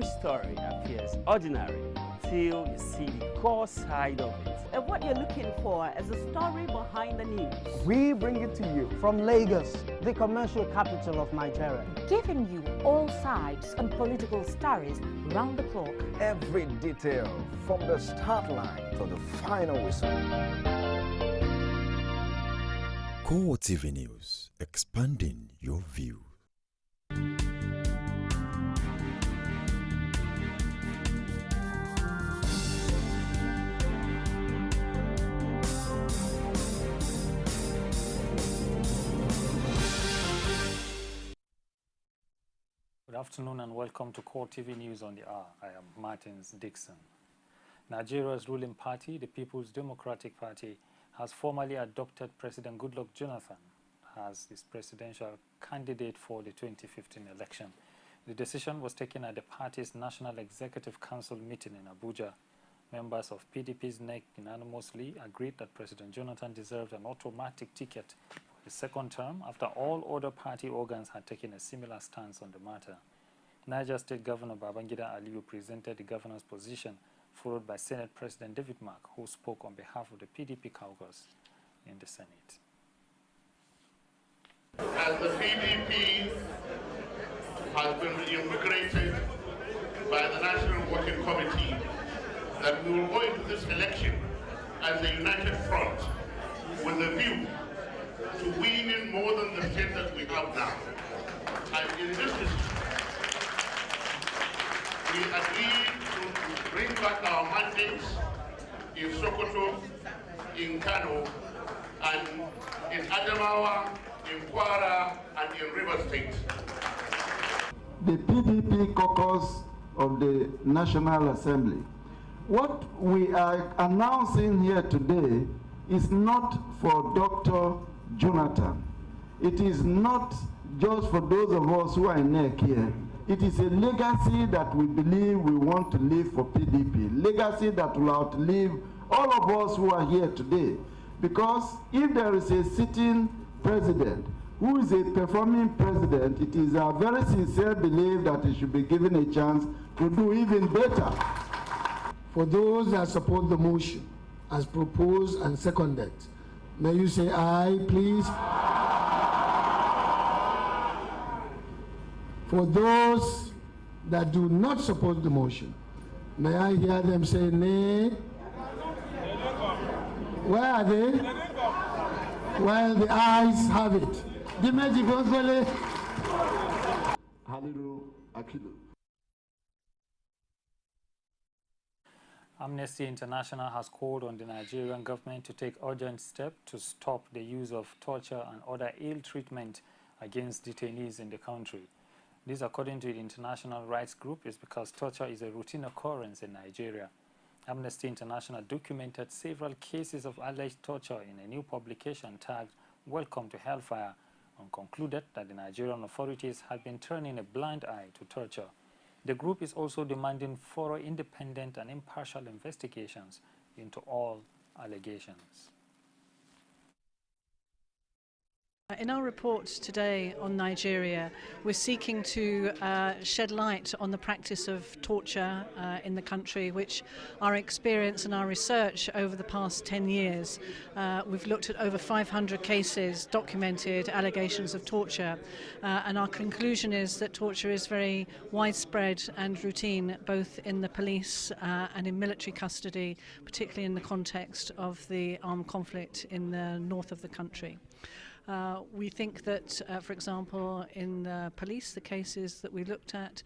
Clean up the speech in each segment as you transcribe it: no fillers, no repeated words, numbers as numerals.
Story appears ordinary till you see the core side of it. And what you're looking for is the story behind the news. We bring it to you from Lagos, the commercial capital of Nigeria. Giving you all sides and political stories round the clock. Every detail from the start line to the final whistle. CoreTV News, expanding your view. Good afternoon and welcome to CoreTV News on the Hour. I am Martins Dixon. Nigeria's ruling party, the People's Democratic Party, has formally adopted President Goodluck Jonathan as its presidential candidate for the 2015 election. The decision was taken at the party's National Executive Council meeting in Abuja. Members of PDP's NEC unanimously agreed that President Jonathan deserved an automatic ticket for his second term after all other party organs had taken a similar stance on the matter. Niger State Governor Babangida Aliyu presented the governor's position, followed by Senate President David Mark, who spoke on behalf of the PDP caucus in the Senate. As the PDP has been reinvigorated by the National Working Committee, that we will go into this election as a united front with a view to winning more than the state that we have now. And in this we agreed to bring back our mandates in Sokoto, in Kano, and in Adamawa, in Kwara, and in River State. The PDP caucus of the National Assembly. What we are announcing here today is not for Dr. Jonathan. It is not just for those of us who are in NEC here. It is a legacy that we believe we want to leave for PDP. Legacy that will outlive all of us who are here today. Because if there is a sitting president who is a performing president, it is our very sincere belief that he should be given a chance to do even better. For those that support the motion as proposed and seconded, may you say aye, please. For those that do not support the motion, may I hear them say nay? Where are they? Well, the ayes have it. Dimeji Gonzale. Haliru Akilu. Amnesty International has called on the Nigerian government to take urgent steps to stop the use of torture and other ill treatment against detainees in the country. This, according to the international rights group, is because torture is a routine occurrence in Nigeria. Amnesty International documented several cases of alleged torture in a new publication tagged Welcome to Hellfire, and concluded that the Nigerian authorities had been turning a blind eye to torture. The group is also demanding thorough, independent and impartial investigations into all allegations. In our report today on Nigeria, we're seeking to shed light on the practice of torture in the country, which our experience and our research over the past 10 years, we've looked at over 500 cases, documented allegations of torture, and our conclusion is that torture is very widespread and routine, both in the police and in military custody, particularly in the context of the armed conflict in the north of the country. We think that, for example, in the police, the cases that we looked at,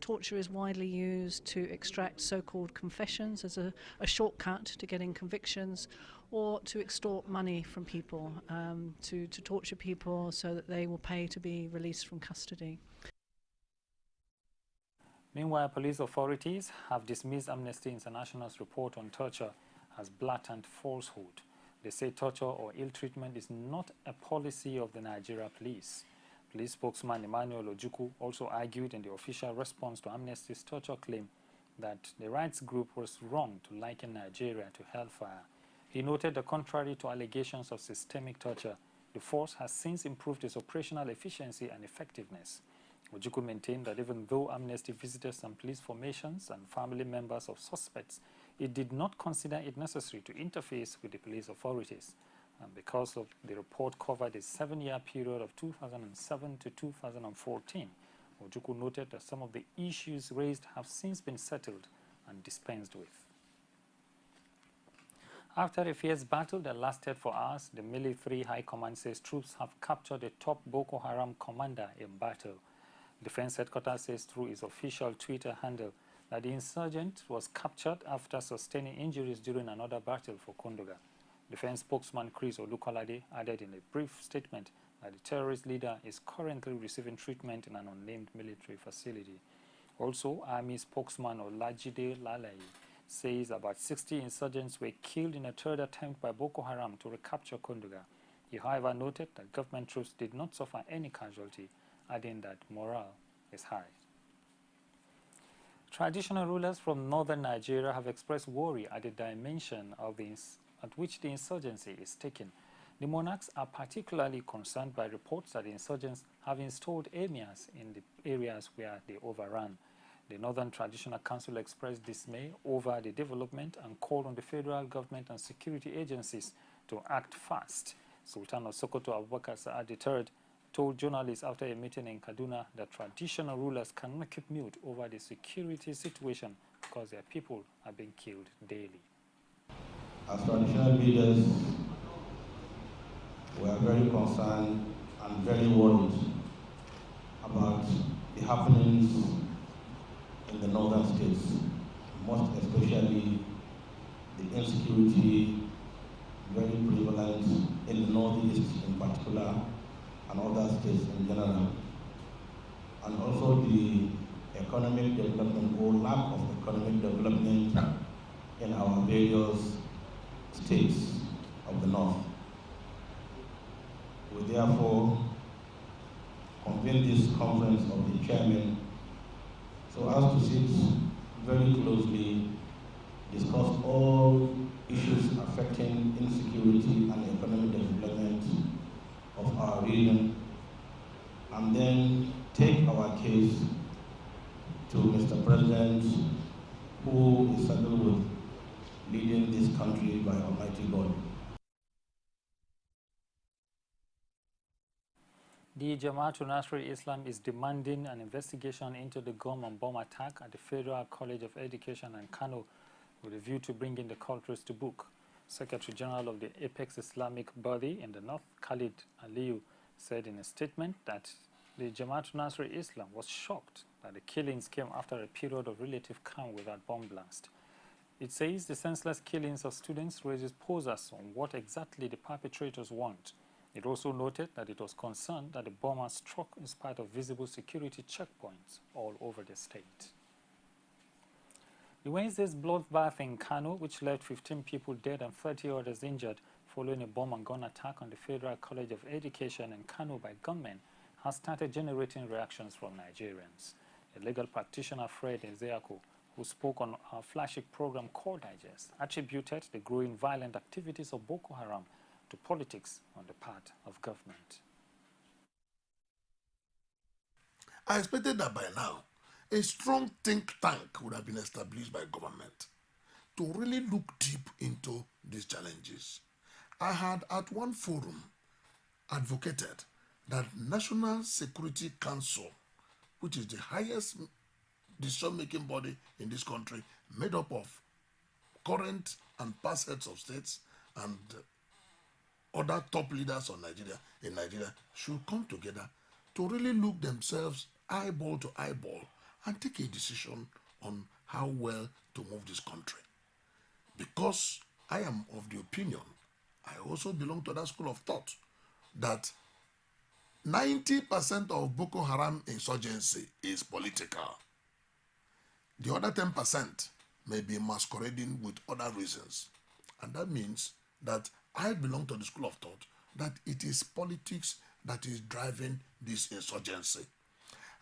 torture is widely used to extract so-called confessions as a shortcut to getting convictions, or to extort money from people, to torture people so that they will pay to be released from custody. Meanwhile, police authorities have dismissed Amnesty International's report on torture as blatant falsehood. They say torture or ill treatment is not a policy of the Nigeria police. Police spokesman Emmanuel Ojukwu also argued in the official response to Amnesty's torture claim that the rights group was wrong to liken Nigeria to hellfire. He noted that contrary to allegations of systemic torture, the force has since improved its operational efficiency and effectiveness. Ojukwu maintained that even though Amnesty visited some police formations and family members of suspects, it did not consider it necessary to interface with the police authorities. And because of the report covered a 7-year period of 2007 to 2014, Ojukwu noted that some of the issues raised have since been settled and dispensed with. After a fierce battle that lasted for hours, the military high command says troops have captured a top Boko Haram commander in battle. Defense headquarters says through its official Twitter handle that the insurgent was captured after sustaining injuries during another battle for Kondoga. Defense spokesman Chris Olukolade added in a brief statement that the terrorist leader is currently receiving treatment in an unnamed military facility. Also, Army spokesman Olajide Lalayi says about 60 insurgents were killed in a third attempt by Boko Haram to recapture Kondoga. He, however, noted that government troops did not suffer any casualty, adding that morale is high. Traditional rulers from northern Nigeria have expressed worry at the dimension of at which the insurgency is taken. The monarchs are particularly concerned by reports that the insurgents have installed emirs in the areas where they overran. The Northern Traditional Council expressed dismay over the development and called on the federal government and security agencies to act fast. Sultan of Sokoto Abubakar Sa'ad III told journalists after a meeting in Kaduna that traditional rulers cannot keep mute over the security situation because their people are being killed daily. As traditional leaders, we are very concerned and very worried about the happenings in the northern states, most especially the insecurity very prevalent in the northeast in particular and other states in general, and also the economic development or lack of economic development in our various states of the north. We therefore convene this conference of the chairman so as to sit very closely, discuss all issues affecting insecurity and economic development of our region, and then take our case to Mr. President, who is saddled with leading this country by Almighty God. The Jamaatul Nasrul Islam is demanding an investigation into the gun and bomb attack at the Federal College of Education in Kano with a view to bringing the culprits to book. Secretary General of the Apex Islamic Body in the North, Khalid Aliyu, said in a statement that the Jamaatul Nasrul Islam was shocked that the killings came after a period of relative calm without bomb blast. It says the senseless killings of students raises posers on what exactly the perpetrators want. It also noted that it was concerned that the bombers struck in spite of visible security checkpoints all over the state. The Wednesday's bloodbath in Kano, which left 15 people dead and 30 others injured following a bomb and gun attack on the Federal College of Education in Kano by gunmen, has started generating reactions from Nigerians. A legal practitioner, Fred Ezeaku, who spoke on our flagship program Core Digest, attributed the growing violent activities of Boko Haram to politics on the part of government. I expected that by now, a strong think tank would have been established by government to really look deep into these challenges. I had at one forum advocated that National Security Council, which is the highest decision-making body in this country, made up of current and past heads of states and other top leaders of Nigeria, should come together to really look themselves eyeball to eyeball and take a decision on how well to move this country. Because I am of the opinion, I also belong to that school of thought, that 90% of Boko Haram insurgency is political. The other 10% may be masquerading with other reasons. And that means that I belong to the school of thought that it is politics that is driving this insurgency.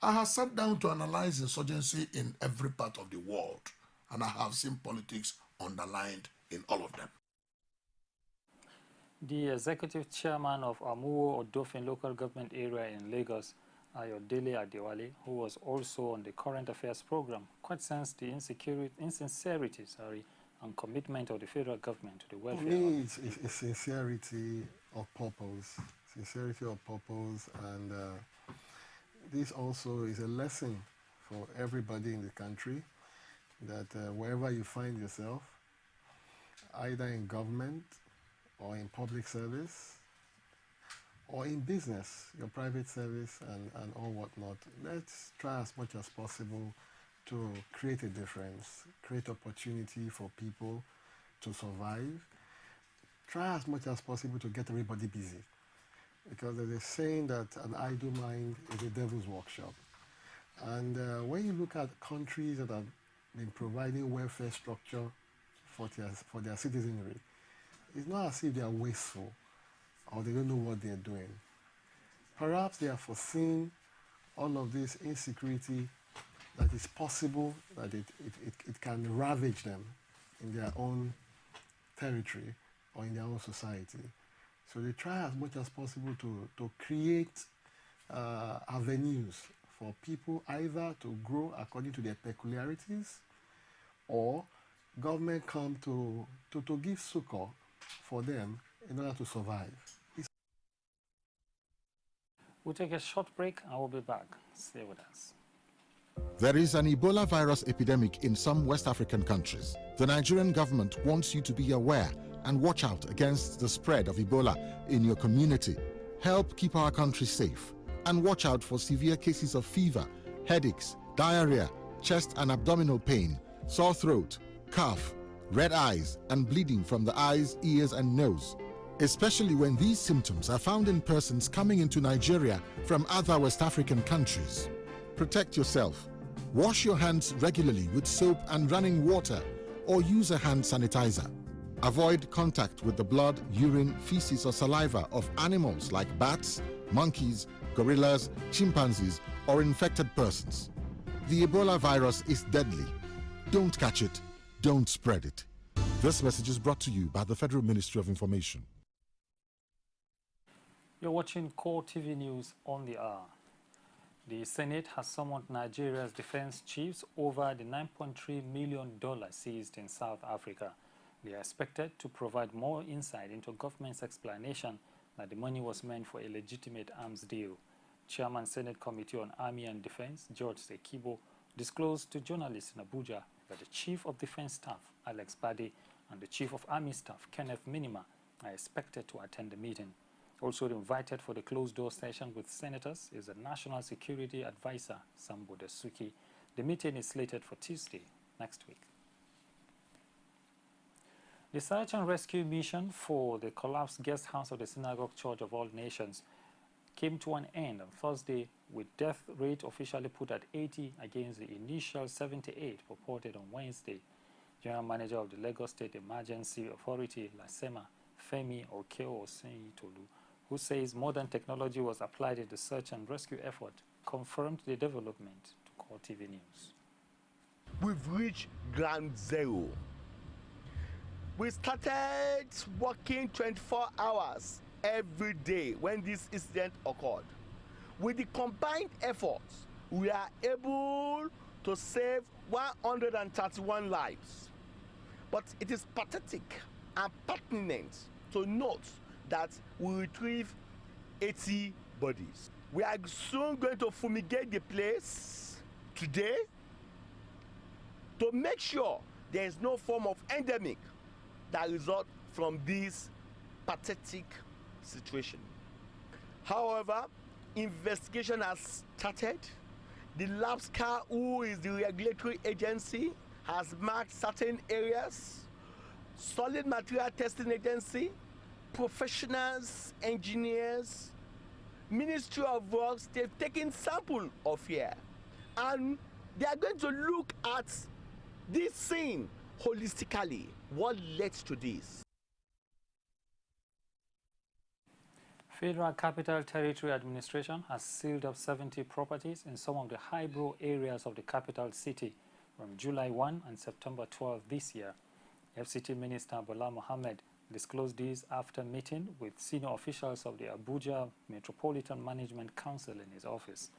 I have sat down to analyze insurgency in every part of the world, and I have seen politics underlined in all of them. The executive chairman of Amuwo Odofin local government area in Lagos Ayodele Adewale, who was also on the current affairs program, questions the insincerity and commitment of the federal government to the welfare. For me, it's sincerity of purpose. Sincerity of purpose, and this also is a lesson for everybody in the country that wherever you find yourself, either in government or in public service or in business, your private service and all whatnot, let's try as much as possible to create a difference, create opportunity for people to survive. Try as much as possible to get everybody busy, because there's a saying that an idle mind is a devil's workshop. And when you look at countries that have been providing welfare structure for their citizenry, it's not as if they are wasteful or they don't know what they're doing. Perhaps they have foreseen all of this insecurity, that it's possible that it can ravage them in their own territory or in their own society. So they try as much as possible to create avenues for people either to grow according to their peculiarities, or government come to give succor for them in order to survive. We'll take a short break and we'll be back. Stay with us. There is an Ebola virus epidemic in some West African countries. The Nigerian government wants you to be aware and watch out against the spread of Ebola in your community. Help keep our country safe and watch out for severe cases of fever, headaches, diarrhea, chest and abdominal pain, sore throat, cough, red eyes and bleeding from the eyes, ears and nose, especially when these symptoms are found in persons coming into Nigeria from other West African countries. Protect yourself. Wash your hands regularly with soap and running water, or use a hand sanitizer. Avoid contact with the blood, urine, feces or saliva of animals like bats, monkeys, gorillas, chimpanzees or infected persons. The Ebola virus is deadly. Don't catch it. Don't spread it. This message is brought to you by the Federal Ministry of Information. You're watching CoreTV News on the Hour. The Senate has summoned Nigeria's defense chiefs over the $9.3 million seized in South Africa. They are expected to provide more insight into government's explanation that the money was meant for a legitimate arms deal. Chairman Senate Committee on Army and Defense, George Sekibo, disclosed to journalists in Abuja that the Chief of Defense Staff, Alex Bade, and the Chief of Army Staff, Kenneth Minima, are expected to attend the meeting. Also invited for the closed-door session with senators is the National Security Advisor, Sambo Desuki. The meeting is slated for Tuesday next week. The search and rescue mission for the collapsed guest house of the Synagogue Church of All Nations came to an end on Thursday, with death rate officially put at 80 against the initial 78 reported on Wednesday. General Manager of the Lagos State Emergency Authority, LASEMA, Femi Okeo-Osei-Tolu, who says modern technology was applied in the search and rescue effort, confirmed the development to CoreTV News. We've reached ground zero. We started working 24 hours every day when this incident occurred. With the combined efforts, we are able to save 131 lives. But it is pathetic and pertinent to note that we retrieve 80 bodies. We are soon going to fumigate the place today to make sure there is no form of endemic that results from this pathetic situation. However, investigation has started. The LABSCA, who is the regulatory agency, has marked certain areas. Solid Material Testing Agency, professionals, engineers, Ministry of Works, they've taken sample of here, and they are going to look at this scene holistically. What led to this? Federal Capital Territory Administration has sealed up 70 properties in some of the highbrow areas of the capital city from July 1 and September 12 this year. FCT Minister Bola Mohammed disclosed this after meeting with senior officials of the Abuja Metropolitan Management Council in his office.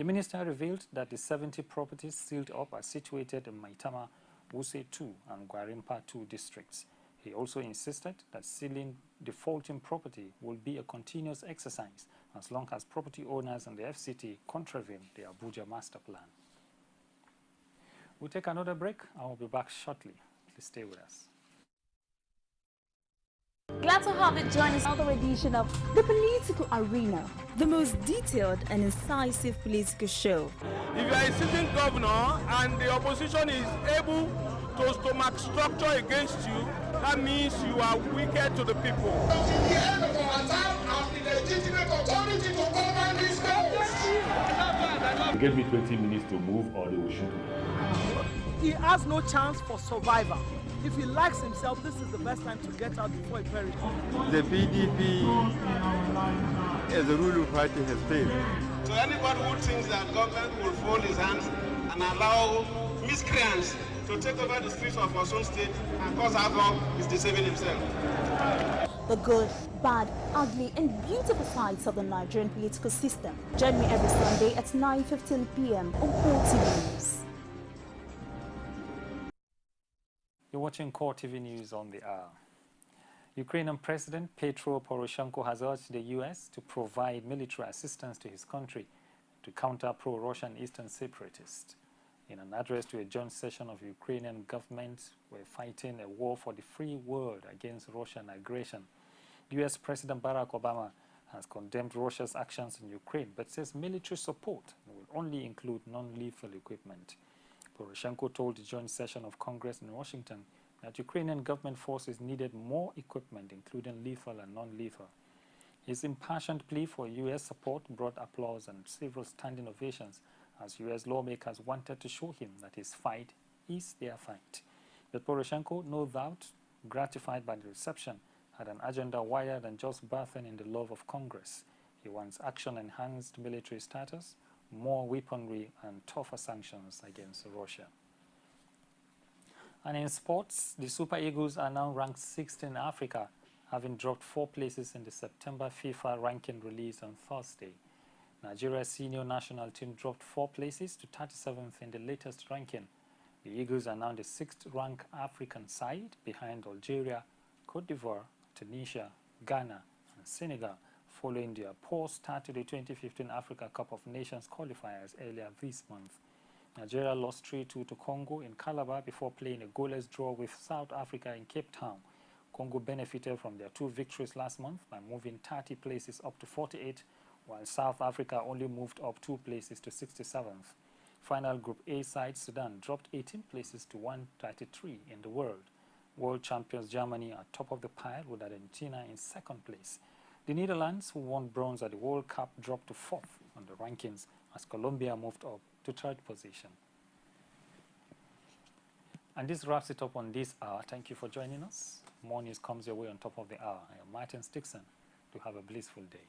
The minister revealed that the 70 properties sealed up are situated in Maitama, Wuse 2 and Gwarimpa 2 districts. He also insisted that sealing defaulting property will be a continuous exercise as long as property owners and the FCT contravene the Abuja master plan. We'll take another break and we'll be back shortly. Please stay with us. Glad to have you join us on another edition of The Political Arena, the most detailed and incisive political show. If you are a sitting governor and the opposition is able to stomach structure against you, that means you are wicked to the people. Until the end of our time as the legitimate authority to govern this country. They gave me 20 minutes to move or they will shoot me. He has no chance for survival. If he likes himself, this is the best time to get out before he perishes. The PDP as a ruling party has failed. So anybody who thinks that government will fold his hands and allow miscreants to take over the streets of our own state and cause havoc is deceiving himself. The good, bad, ugly and beautiful sides of the Nigerian political system. Join me every Sunday at 9:15 p.m. on CoreTV News. You're watching CoreTV News on the hour. Ukrainian President Petro Poroshenko has urged the U.S. to provide military assistance to his country to counter pro-Russian Eastern separatists. In an address to a joint session of Ukrainian governments, we're fighting a war for the free world against Russian aggression. U.S. President Barack Obama has condemned Russia's actions in Ukraine, but says military support will only include non-lethal equipment. Poroshenko told the joint session of Congress in Washington that Ukrainian government forces needed more equipment, including lethal and non-lethal. His impassioned plea for U.S. support brought applause and several standing ovations as U.S. lawmakers wanted to show him that his fight is their fight. But Poroshenko, no doubt gratified by the reception, had an agenda wider than just bathing in the love of Congress. He wants action-enhanced military status, more weaponry and tougher sanctions against Russia. And in sports, the Super Eagles are now ranked 6th in Africa, having dropped 4 places in the September FIFA ranking release on Thursday. Nigeria's senior national team dropped 4 places to 37th in the latest ranking. The Eagles are now the 6th ranked African side behind Algeria, Cote d'Ivoire, Tunisia, Ghana and Senegal, following their poor start to the 2015 Africa Cup of Nations qualifiers earlier this month. Nigeria lost 3-2 to Congo in Calabar before playing a goalless draw with South Africa in Cape Town. Congo benefited from their 2 victories last month by moving 30 places up to 48, while South Africa only moved up 2 places to 67th. Final Group A side Sudan dropped 18 places to 133 in the world. World champions Germany are top of the pile with Argentina in 2nd place. The Netherlands, who won bronze at the World Cup, dropped to 4th on the rankings as Colombia moved up to 3rd position. And this wraps it up on this hour. Thank you for joining us. More news comes your way on top of the hour. I am Martin Dixon. Do have a blissful day.